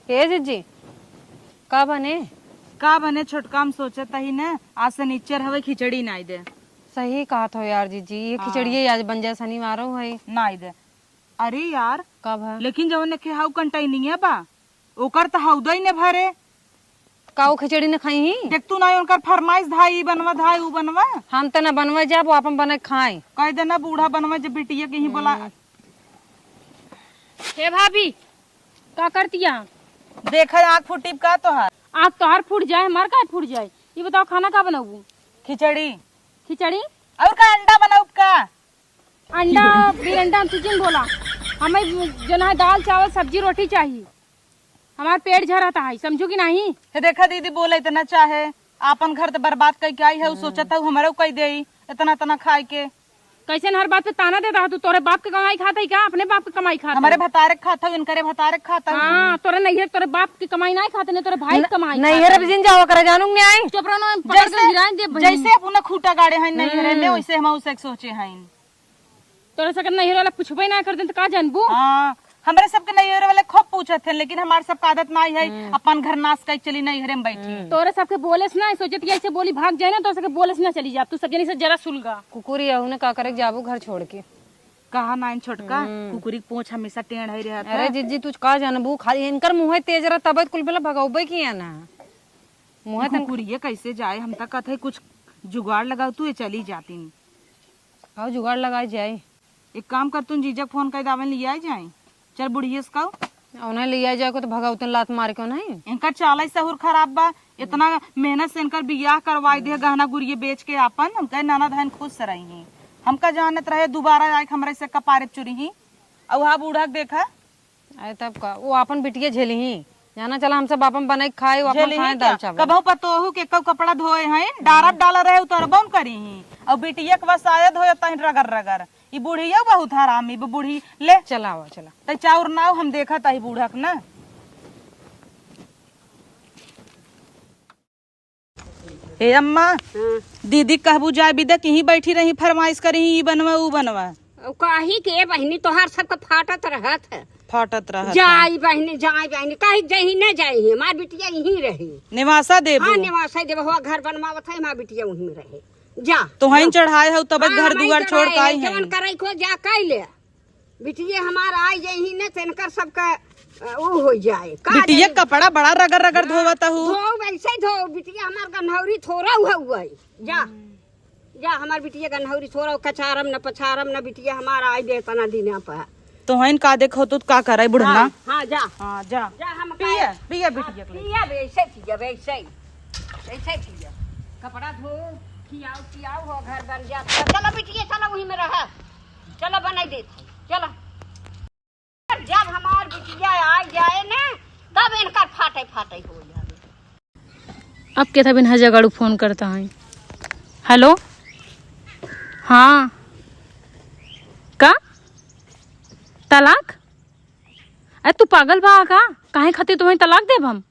हे जीजी का बने छोटका हम सोचत ही न आज शनिचर हवे खिचड़ी नाई दे। सही कहा तो यार जीजी ये खिचड़ी आज बन जाए शनिवार है नाई दे। अरे यार कब है लेकिन जवन ने हाउ कंटाइनिंग है बा ओकर त हौदा ही ने भरे काऊ खिचड़ी न खाई ही देख तू ना उनकर फरमाइश धाई बनवा धाई उ बनवा हम तो न बनवा जाब अपन बने खाए कह देना बूढ़ा बनवा जब बिटिया के ही बोला। हे भाभी का करतिया देखा आँख फुटीब का तोहार आँख तोहार फूट जाए हमार का फूट जाए। ये बताओ खाना का बनाऊ? खिचड़ी खिचड़ी और का अंडा बनाऊ का अंडा फिर अंडा हम तुझे बोला हमें जो है दाल चावल सब्जी रोटी चाहिए। हमार पेट झरता है समझो कि नहीं। हे देखा दीदी बोले इतना चाहे आपन घर तो बर्बाद कई के आई है सोचत है हमारे कई दे इतना इतना खाए के कैसे हर बात पे ताना देता है तू तोरे बाप के कमाई खाता है क्या अपने बाप की कमाई खाता हमारे भतारे खाता हूँ इनकरे भतारे खाता हूँ। हाँ तोरे नहीं है तोरे बाप की कमाई नहीं खाते नहीं तोरे भाई की कमाई नहीं है रब जिन जाओ कर जानूंगी आई चुप रहो पकड़ के गिराएं दे बहन। जैसे अपना खूटा गाड़े हैं नहीं रहे में वैसे हम उसे सोचे हैं तोरे से नहीं वाला पूछबे ना कर दे तो का जानबू। हाँ हमारे सबके नहीं वाले खूब पूछे थे लेकिन हमारे सबका आदत नहीं है अपन घर नाश कर चली नहीं हरे में बैठी तोरे सबके बोले से ना सोचे ऐसे बोली भाग जाए ना तो सबके बोले से ना चली जा तू सब जनी से जरा सुलगा कुकुरी आहू ने का करे जाबू घर छोड़ के कहा ना छोटका कुकुरी की पूंछ हमेशा टेढ़ है रहता। अरे जीजी तू का जानबू खाली इनकर मुंह तेज रहा तब कुल बेला भगाउबे किया ना मुंह कुकुरी कैसे जाए हम तक कहते कुछ जुगाड़ लगाओ तू ये चली जाती आओ जुगाड़ लगाई जाए। एक काम कर तू जीजा फोन कर दावन लिया आ जाए चल बुढ़िया का उन्हें लिया जाए तो भगाउतन लात मार के नहीं इनका चाल सहूर खराब बा इतना मेहनत से इनकर बियाह करवाई दे गहना गुड़िये बेच के अपन हम कहे नाना धन खुश रही हमका जानत रहे दोबारा आए हमरे से कपारे चुरी ही और वहाँ बूढ़ा देखा अरे तब का वो अपन बिटिया झेली ही जाना चला हम सब अपन बने खाए अपन खाए दाल चावल कबहू पतोहू के कपड़ा धोए हैं डारब डाला रहे उतरबन करी ही और बिटिया के बस आयद हो जाता है रगर रगर ये बुढ़िया बहुत हरामी बूढ़ी ले चला चला तो चाउर नाव हम देखा था बूढ़ा के ना हे अम्मा दीदी कहबू जाए बिदा कहीं बैठी रही फरमाइश करी ई बनवा ऊ बनवा काही के बहनी तोहार सबका फाटत रहत है फाटत रहा जाई बहनी कहीं जही न जाई हमार बिटिया यहीं रही निवासा देबू हाँ निवासा देव हुआ घर बनवावत है हमार बिटिया वहीं में रहे जा तो वहीं चढ़ाए हो तब घर दुआर छोड़ के आई जवन करे को जा कैले बिटिया हमार आई जही न तनकर सबका ऊ हो जाए बिटिया कपड़ा बड़ा रगड़ रगड़ धोवता हूँ धो वैसे धो बिटिया हमार गन्हौरी थोड़ा हुआ जा जा हमार बिटिया गन्हौरी थोड़ा कचारम न पछारम न बिटिया हमार आई दे तना दिन पर तो हइन का देखो तो का करे बुढ़ना हाँ जा हाँ जा जा हम पिया पिया बिटिया पिया वैसे पिया कपड़ा धो खियाओ हो घर बन जाता चलो बिटिया चलो वहीं में रह चलो बनाई दे चलो जब हमार बिटिया आ जाए ना तब इनका फाटे हो जाए। अब क्या था बिन हजागाड़ू फोन करता है। हेलो हाँ का तलाक अरे तू पागल बा का काहे खातिर तुम्हें तलाक देब हम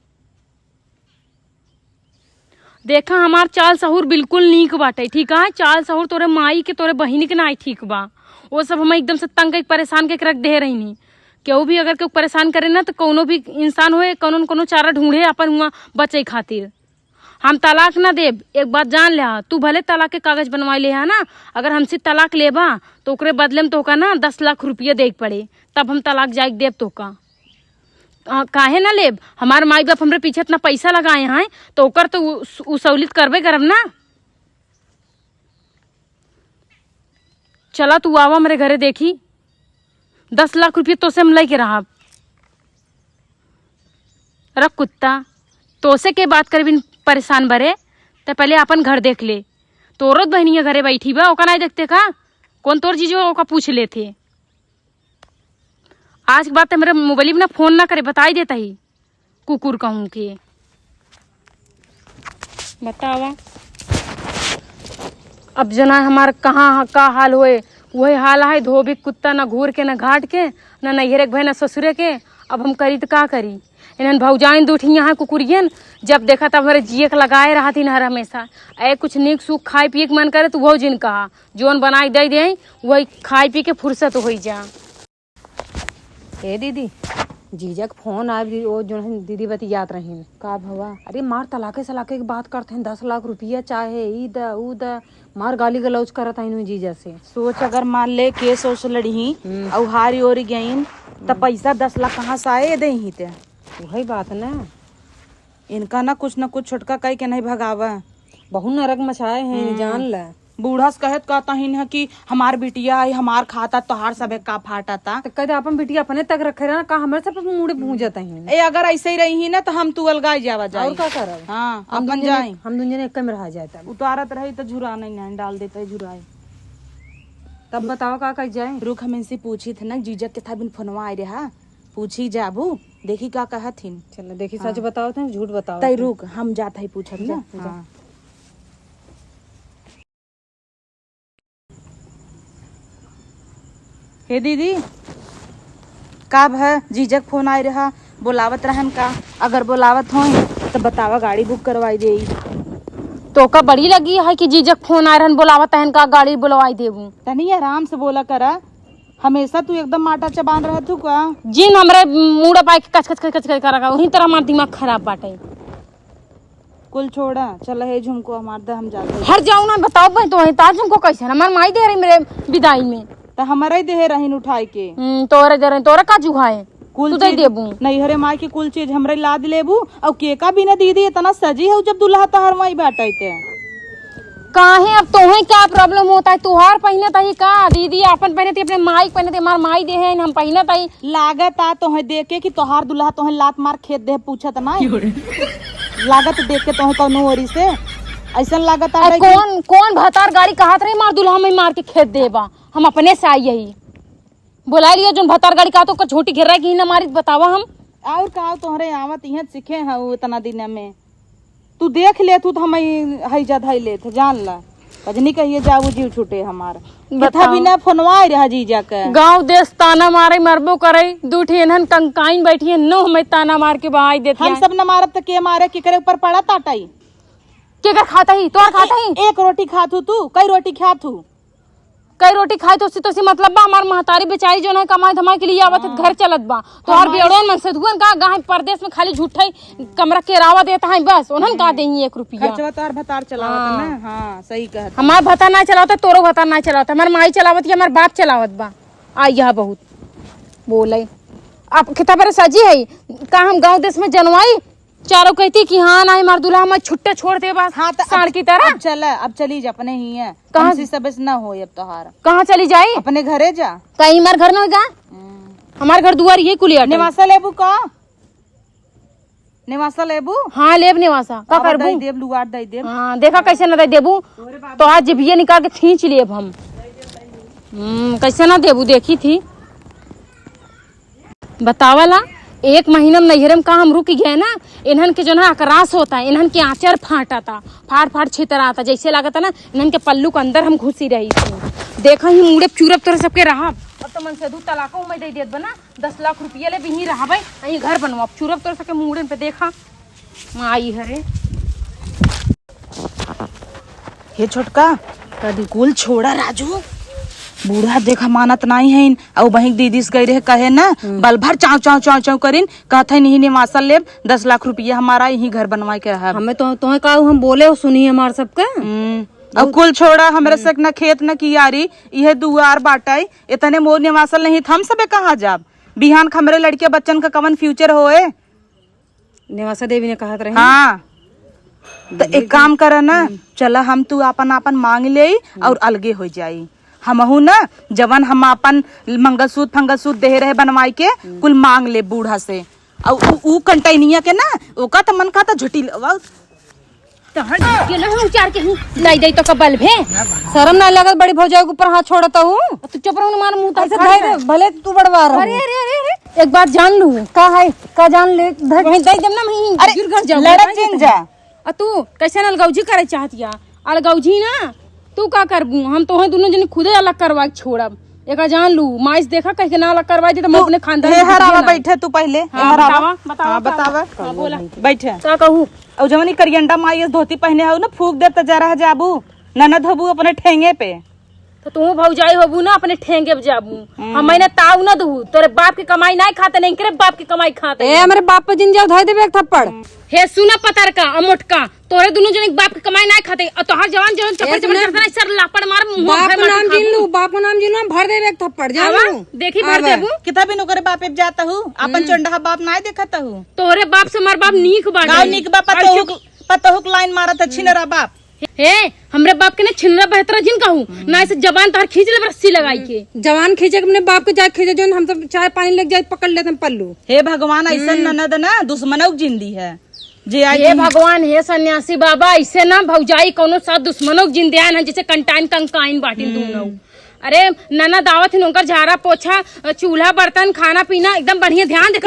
देखा हमार चाल सहूर बिल्कुल नीक बाटे ठीक है चाल सहूर तोरे माई के तोरे बहिनी के ना ठीक बा वो सब हम एकदम से तंग परेशान के रख दे रही नहीं केहू भी अगर केहू परेशान करे ना तो कोनो भी इंसान होए कोनो चारा ढूंढे अपन हुआ बचे खातिर हम तलाक ना देब एक बात जान ले तू भले तलाक के कागज बनवा ले है ना अगर हमसे तलाक लेबा तो ओकरे बदले में तोका ना 10 लाख रुपया दे पड़े तब हम तलाक जाए देब तोका काहे ना लेब हमार माई बाप हमरे पीछे इतना पैसा लगाए हैं तो ओकर तो सहूलियत करबे करब ना। चला तू आवा मेरे घरे देखी 10 लाख रुपये तो से हम लेके रहा रख कुत्ता तो से के बात कर बिन परेशान बरे तो पहले अपन घर देख ले तोरो बहनिया घरे बैठी बा ओका नहीं देखते का कौन तोर चीज ओका पूछ लेते आज की बात है मेरे मोबाइल में ना फोन ना करे बता ही देता ही कुकुर कहूँ के बतावा अब जना हमार कहाँ का हाल होए वही हाल है धोबी कुत्ता ना घूर के ना घाट के ना नैहरे के भाई ना ससुरे के अब हम करी तो का करी इन्हन भौजाइन दूठी यहाँ कुकुरियन जब देखा तब हमारे जिए के लगाए रहा थी हर हमेशा ऐ कुछ नीक सुख खाए पिए के मन करे तो वो जिन कहा जोन बनाई दे दे वही खाए पी के फुर्सत हो जा। ए दीदी जीजा के फोन आए वो जो है दीदी बतियात रही का भवा अरे मार तलाके सलाके की बात करते हैं 10 लाख रुपया चाहे ई द ऊ द मार गाली गलौज करत है जीजा से। सोच अगर मान ले केस ओस लड़ी और हारी ओरी गईन तो पैसा 10 लाख कहाँ से आए दे ही ते। वही बात ना, इनका ना कुछ छोटका कह के नहीं भगावा। बहुत नरक मचाए हैं जान ला। बूढ़ा से कहत कहता है कि हमार बिटिया है हमार खाता तोहार सबे का फाटा था। तो कहते अपन बिटिया अपने तक रखे रहा का हमारे सब मुड़े पूजत हैं। ए अगर ऐसे ही रही ना तो हम तू अलगाई जावा जाए और का करब। हाँ अपन जाए हम दुनिया ने एक में रह जाता। उतारत रही तो झुरा नहीं डाल देते झुराए। तब बताओ का कह जाए। रुक हम इनसे पूछी थे ना जीजा के था बिन फोनवा आए रहा पूछी जाबू देखी का कहथिन। चलो देखी सच बताओ थे झूठ बताओ। तई रुक हम जात है पूछत ना। हाँ। हे दीदी कब है जीजक फोन आए रहा बोलावत रहन का। अगर बोलावत हो तो बतावा गाड़ी बुक करवाई दे। तो का बड़ी लगी है कि जीजक फोन आ रहन बोलावत है का गाड़ी बुलवाई देबू। तनी आराम से बोला करा। हमेशा तू एकदम माटा चबान रह तू का। जिन हमरे मुड़ा पाए के कच कच कच करा वही तरह हमार दिमाग खराब बाटे। कुल छोड़ा चल है झुमको हमार द हम जाते हर जाऊं ना बताओ भाई तो ताज हमको कैसे हमार माई दे रही मेरे विदाई में तो हमारे देहे रहीन उठाई के। तोरे दे रहे तोरे का जुहाए कुल तू दे देबू। नहीं हरे माई की कुल चीज हमरे लाद लेबू और केका भी ना दीदी इतना सजी है जब दुल्हा तहर माई बैठे थे। काहे अब तोहे क्या प्रॉब्लम होता है तुहार पहने तही का दीदी अपन पहने थी अपने माई पहने थे हमार माई दे है हम पहने तही लागत आ तोहे देखे कि तोहार दुल्हा तोहे लात मार खेत दे पूछत ना। लागत देख के तोहे कौनो ओरी से ऐसा लागत आ कौन कौन भतार गाड़ी कहत रही मार दुल्हा में मार के खेत देबा हम अपने से आई यही बुला लिया जो भतार गाड़ी का तो छोटी घेर रहा कि न मारी बतावा हम और का तोहरे आवत इहाँ सीखे है इतना दिन में तू देख ले तू तो हम हैजा धई ले थे जान ला कजनी कहिए जाऊ जीव छूटे हमार कथा भी ना फोनवा रहा जीजा के। गांव देश ताना मारे मरबो करे दूठी इन्हन कंकाइन बैठी है नो हमें ताना मार के बहाई देते हम सब न मारब तो के मारे केकरे ऊपर पड़ा ताटाई के कर खाता ही तोर खाता ही एक रोटी खातू तू कई रोटी खातू कई रोटी खाई तो उसी मतलब बा हमार महतारी बेचारी जो है कमाई धमाई के लिए आवत घर चलत बा तो और बेड़ोन मन से धुन का गाय परदेश में खाली झूठा कमरा के रावा देता है बस उन्हन का देही 1 रुपया खर्चवा तो और भतार चलावत ना। हाँ सही कहत हमार भता ना चलावता तोरो भता ना चलावता हमार माई चलावत या हमार बाप चलावत बा आ यह बहुत बोले आप कितना बड़े सजी है का हम गांव देश में जनवाई चारों कहती कि हाँ ना हमार दूल्हा हम छुट्टे छोड़ दे बस हाँ तो साड़ की तरह अब चली जा अपने ही है कहाँ से सबस ना हो अब तोहार कहाँ चली जाई अपने घरे जा कहीं हमारे घर में गा हमारे घर दुआर ये कुलिया निवासा लेबू का निवासा लेबू। हाँ लेब निवासा का करबू दई देब लुगाड़ दई देब। हाँ देखा कैसे ना दे देबू तो आज जिभिया निकाल के खींच लेब हम कैसे ना देबू देखी थी बतावला 1 महीना में नैहरे में का हम रुक गए ना इन्हन के जो ना अकरास होता है इन्हन के आंचर फाटा था फाड़ छितरा था जैसे लागता ना इन्हन के पल्लू के अंदर हम घुसी रही थी देखा ही मुड़े चूरब तोरे सबके रहा अब तो मन से 2 तलाकों में दे देत बना 10 लाख रुपया ले भी रहा भाई यही घर बनवा अब चूरब तोरे सबके मुड़े पे देखा माई हरे हे छोटका कदी कुल छोड़ा राजू बूढ़ा देखा मानत नहीं है और वही दीदी से गई रहे कहे ना बल भर चाव चाव चाव चाव करीन कहते नहीं निवासा लेब 10 लाख रुपया हमारा यही घर बनवा के रहा। हमें तो का हम बोले और सुनी हमार सबका अब कुल छोड़ा हमरे से न खेत न कियारी यह दुआर बाटाई इतने मोर निवासल नहीं हम सबे कहाँ जाब बिहान खमरे लड़के बच्चन का कवन फ्यूचर होए। निवासा देवी ने कहा रहे। हाँ तो एक काम कर ना चला हम तू अपन मांग ले और अलगे हो जाई हमहू ना जवन हम अपन मंगलसूत्र फंगलसूत्र दे रहे बनवाई के कुल मांग ले बूढ़ा से और ऊ कंटेनिया के ना ओका त मन का त झुटी उचार के लाई दे तो कबल भे शर्म ना लगत बड़ी भौजाई के ऊपर हाथ छोड़ता हूँ तू चुप रहो मार मुंह ऐसे धैर्य भले तू बड़वा रहा। अरे अरे अरे एक बात जान लू का है का जान ले वहीं दे देम ना वहीं अरे गिर घर जाओ लड़क चिन जा आ तू कैसे अलगौजी करे चाहतिया अलगौजी ना तू का करबू हम तो दोनों जने खुदे अलग करवा के छोड़ब एक जान लू माइस देखा कह के ना अलग करवा दे तो मैं अपने खानदान हे हरावा बैठे तू पहले बतावा बतावा बतावा बोला बैठे का कहू और जवन करियंडा माई धोती पहने हो ना फूक दे तो जरा जाबू ननद हबू अपने ठेंगे पे तो तू भौजाई होबू ना अपने ठेंगे जाबू हम मैंने ताऊ ना दू तोरे बाप की कमाई नहीं खाते नहीं करे बाप की कमाई खाते ए हमारे बाप पे जिन जाओ धोई देबे एक थप्पड़। हे सुना पतर का अमोटका तोरे दोनों जने बाप की कमाई नहीं खाते और तोहार जवान जवान चपड़ चपड़ करता नहीं सर लापड़ मार बाप का नाम गिन लू, बाप का नाम गिन लू, भर देबे एक थप्पड़ जा लू। देखी भर देबू कितना भी नौकर बाप जाता हूँ अपन चंडा बाप ना देखता हूँ। तोरे बाप से मार बाप नीक बाटे गाँव निक बाप पतहुक लाइन मारत अच्छी नरा बाप। हे हमरे बाप के ना छिनरा बेहतर जिन कहूँ ना ऐसे जवान तार खींच ले रस्सी लगाई के जवान खींचे अपने बाप के जाए खींचे जो हम सब चाय पानी लग जाए पकड़ लेते हैं पल्लू। हे भगवान ऐसा ननद ना दुश्मनों जिंदी है जे हे भगवान हे सन्यासी बाबा ऐसे ना भौजाई कोनो साथ दुश्मनों जिंदे है जैसे कंटाइन कंकाइन बाटिन दोनों। अरे नाना दावत नौकर झाड़ा पोछा चूल्हा बर्तन खाना पीना एकदम बढ़िया ध्यान दे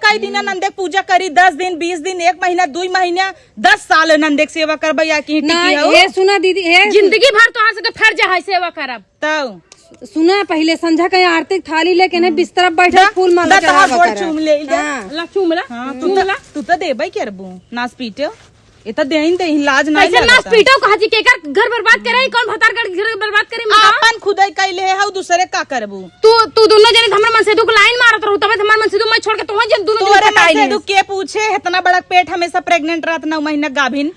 कई दिन नंदे पूजा करी 10 दिन 20 दिन 1 महीना 2 महीना 10 साल नंदे सेवा करबा या की ये सुना दीदी ये जिंदगी भर तो से फर जा सेवा करब तो सुना पहले संझा कहीं आरती थाली लेके ने बिस्तर बैठे फूल माला चढ़ावा चूम ले चूमला तू तो देबई करबू नाच पीटे ये तो देहिन देहिन लाज नहीं कैसे नाच पीटो कहा जी केकर घर बर्बाद करे कौन भतार कर घर बर्बाद करे अपन खुदाई कैले है दूसरे का करबू। तू दोनों जने हमरे मन से दुख लाइन मारत रहू तबे हमर मन से मैं छोड़ के तो जन दोनों तोरे मन से दुख के पूछे इतना बड़ा पेट हमेशा प्रेग्नेंट रहत 9 महीना गाभिन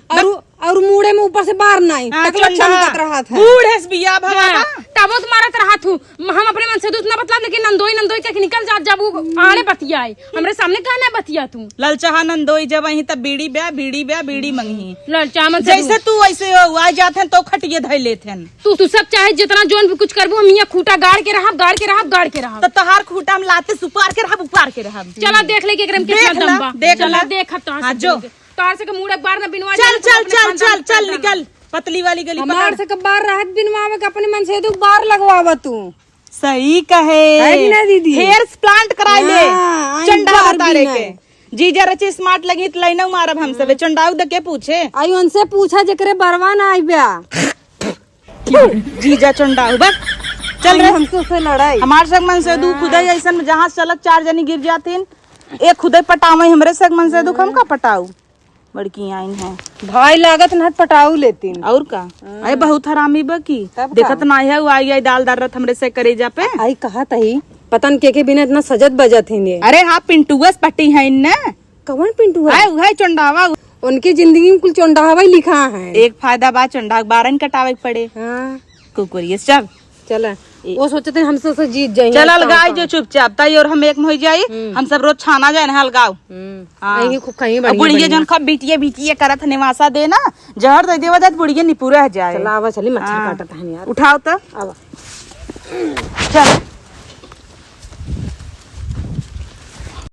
और मुड़े में ऊपर से बाहर नहीं चमकत रहा था बूढ़े बिया भवा तबो तो मारत रहा थू हम अपने मन से दूध ना बतला लेकिन नंदोई के निकल जा जब आड़े बतियाए हमरे सामने कहना बतिया तू ललचाहा नंदोई जब वहीं तब बीड़ी मंगी ललचा मन जैसे तू वैसे हो आ जाते तो खटिए धै लेते तू सब चाहे जितना जोन भी कुछ करबो हम यहाँ खूटा गाड़ के रहा तो तहार खूटा हम लाते सुपार के रहा उपार के रहा। चला देख ले एकरम कितना दम बा देख हां जो तार से के मुंह एक बार ना बिनवा चल निकल पतली वाली गली हमार से बार राहत बिनवावे के अपने मन से दू बार लगवावा तू सही कहे ना दीदी हेयर प्लांट कराई ले चंडा बतारे के जीजा रचे स्मार्ट लगी तो लाइनौ मारब हम सब चंडाऊ दे के पूछे आई उनसे पूछा जकरे बरवा ना आई ब्या जीजा चंडाऊ बस चल रे हमसे से लड़ाई हमार सग मन से दू खुदाई ऐसा जहाँ चलक 4 जनी गिर जातीन एक खुदाई पटावे हमरे सग मन से दुख हम का पटाऊ बड़की आइन है भाई लागत न पटाऊ लेतीन और का अरे बहुत हरामी बकी देखत ना है आई दाल दाल रत हमरे से करे जा पे आई कहा तही पतन के बिना इतना सजत बजत ही अरे हाँ पिंटुअस पट्टी है न कौन पिंटू है चंडावा उनकी जिंदगी में कुल चंडावा लिखा है एक फायदा बा चंडा बारन कटावे पड़े हाँ कुकुरिये चल चला वो सोचते हैं हमसे से जीत जाएंगे चल अलगाई जो चुपचाप ताई और हम एक में हो जाई हम सब रोज छाना जाए ना अलगाव आएंगे खूब कहीं बुढ़िया जन खब बीटिए करत निवासा दे ना जहर दे देवा दत बुढ़िया निपुरा जाए चला आवा चली मच्छर काटत है यार उठाओ तो आवा चल